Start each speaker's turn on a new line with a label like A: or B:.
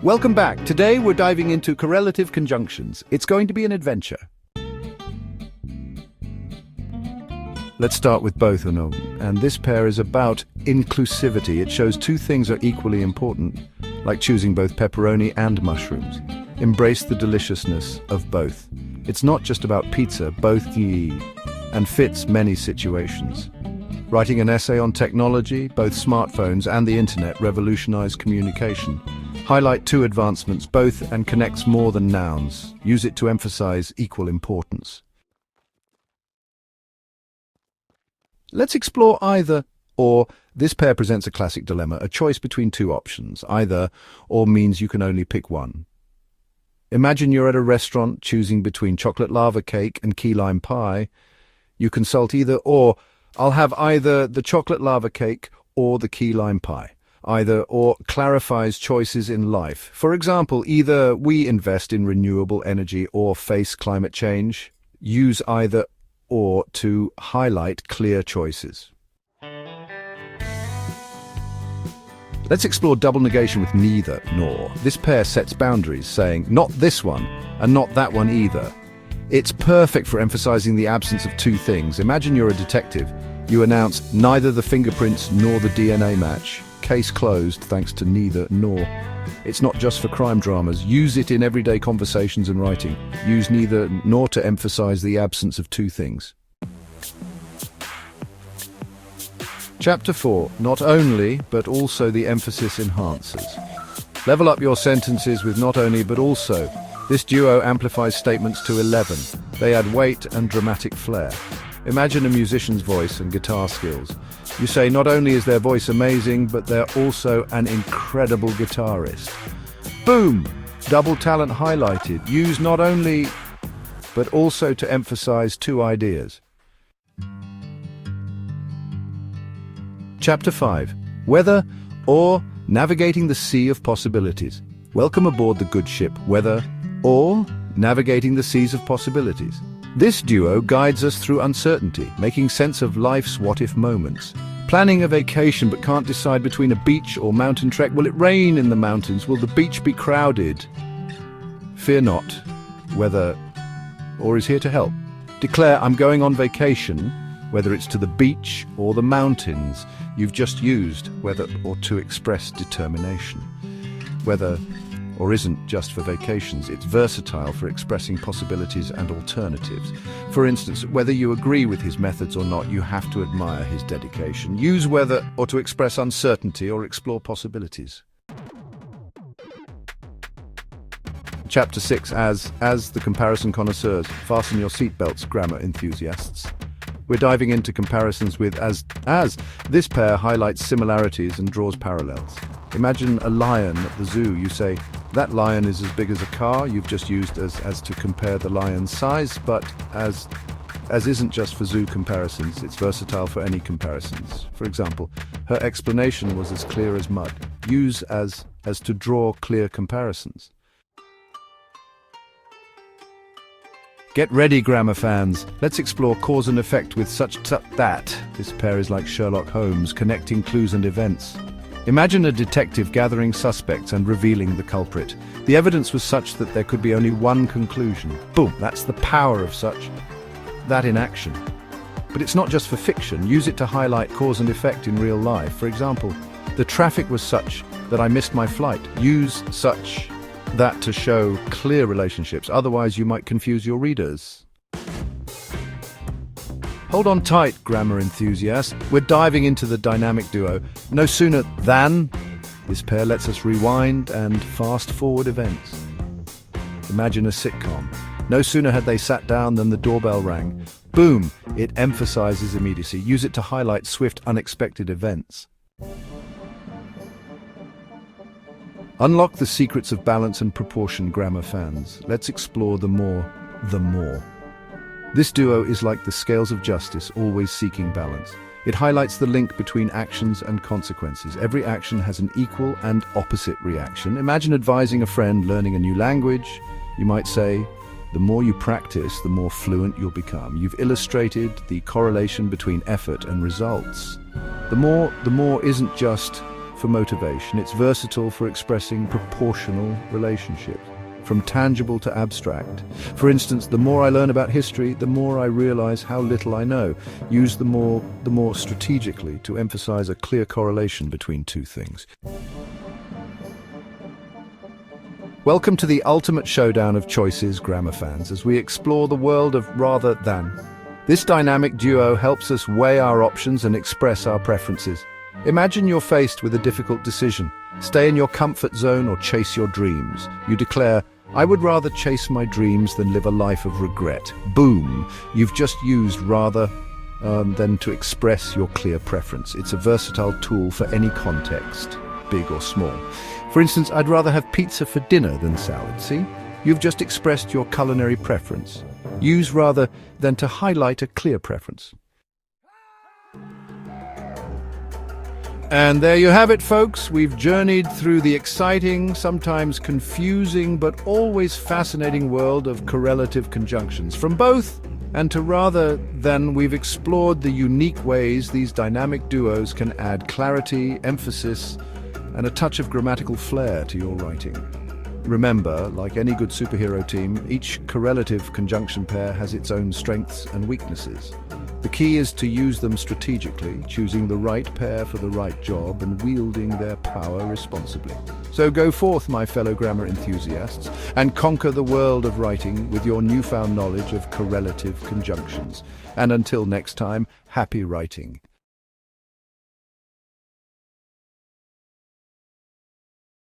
A: Welcome back. Today we're diving into correlative conjunctions. It's going to be an adventure. Let's start with both, and this pair is about inclusivity. It shows two things are equally important, like choosing both pepperoni and mushrooms. Embrace the deliciousness of both. It's not just about pizza, both ye, and fits many situations. Writing an essay on technology, both smartphones and the internet revolutionize communication. Highlight two advancements, both, and connects more than nouns. Use it to emphasize equal importance. Let's explore either or. This pair presents a classic dilemma, a choice between two options. Either or means you can only pick one. Imagine you're at a restaurant choosing between chocolate lava cake and key lime pie. You consult either or. I'll have either the chocolate lava cake or the key lime pie. Either or clarifies choices in life. For example, either we invest in renewable energy or face climate change. Use either or to highlight clear choices. Let's explore double negation with neither nor. This pair sets boundaries, saying not this one and not that one either. It's perfect for emphasizing the absence of two things. Imagine you're a detective. You announce neither the fingerprints nor the DNA match. Case closed thanks to neither nor. It's not just for crime dramas. Use it in everyday conversations and writing. Use neither nor to emphasize the absence of two things. Chapter 4. Not only, but also the emphasis enhances. Level up your sentences with not only, but also. This duo amplifies statements to 11. They add weight and dramatic flair. Imagine a musician's voice and guitar skills. You say not only is their voice amazing, but they're also an incredible guitarist. Boom! Double talent highlighted. Use not only, but also to emphasize two ideas. Chapter 5. Weather or navigating the sea of possibilities. Welcome aboard the good ship, weather or navigating the seas of possibilities. This duo guides us through uncertainty, making sense of life's what-if moments. Planning a vacation but can't decide between a beach or mountain trek. Will it rain in the mountains? Will the beach be crowded? Fear not. Weather or is here to help. Declare I'm going on vacation, whether it's to the beach or the mountains. You've just used whether or to express determination. Whether or isn't just for vacations, it's versatile for expressing possibilities and alternatives. For instance, whether you agree with his methods or not, you have to admire his dedication. Use whether or to express uncertainty or explore possibilities. Chapter 6. As the comparison connoisseurs, fasten your seatbelts, grammar enthusiasts. We're diving into comparisons with as. This pair highlights similarities and draws parallels. Imagine a lion at the zoo. You say, that lion is as big as a car. You've just used as to compare the lion's size, but as isn't just for zoo comparisons. It's versatile for any comparisons. For example, her explanation was as clear as mud. Use as to draw clear comparisons. Get ready, grammar fans. Let's explore cause and effect with such that. This pair is like Sherlock Holmes, connecting clues and events. Imagine a detective gathering suspects and revealing the culprit. The evidence was such that there could be only one conclusion. Boom, that's the power of such that in action. But it's not just for fiction. Use it to highlight cause and effect in real life. For example, the traffic was such that I missed my flight. Use such that to show clear relationships. Otherwise, you might confuse your readers. Hold on tight, grammar enthusiasts. We're diving into the dynamic duo. No sooner than. This pair lets us rewind and fast-forward events. Imagine a sitcom. No sooner had they sat down than the doorbell rang. Boom! It emphasizes immediacy. Use it to highlight swift, unexpected events. Unlock the secrets of balance and proportion, grammar fans. Let's explore the more. This duo is like the scales of justice, always seeking balance. It highlights the link between actions and consequences. Every action has an equal and opposite reaction. Imagine advising a friend learning a new language. You might say, the more you practice, the more fluent you'll become. You've illustrated the correlation between effort and results. The more isn't just for motivation. It's versatile for expressing proportional relationships, from tangible to abstract. For instance, the more I learn about history, the more I realize how little I know. Use the more strategically to emphasize a clear correlation between two things. Welcome to the ultimate showdown of choices, grammar fans, as we explore the world of rather than. This dynamic duo helps us weigh our options and express our preferences. Imagine you're faced with a difficult decision. Stay in your comfort zone or chase your dreams. You declare, "I would rather chase my dreams than live a life of regret." Boom! You've just used rather than to express your clear preference. It's a versatile tool for any context, big or small. For instance, "I'd rather have pizza for dinner than salad." See? You've just expressed your culinary preference. Use rather than to highlight a clear preference. And there you have it, folks. We've journeyed through the exciting, sometimes confusing, but always fascinating world of correlative conjunctions. From both and to rather than, we've explored the unique ways these dynamic duos can add clarity, emphasis, and a touch of grammatical flair to your writing. Remember, like any good superhero team, each correlative conjunction pair has its own strengths and weaknesses. The key is to use them strategically, choosing the right pair for the right job and wielding their power responsibly. So go forth, my fellow grammar enthusiasts, and conquer the world of writing with your newfound knowledge of correlative conjunctions. And until next time, happy writing.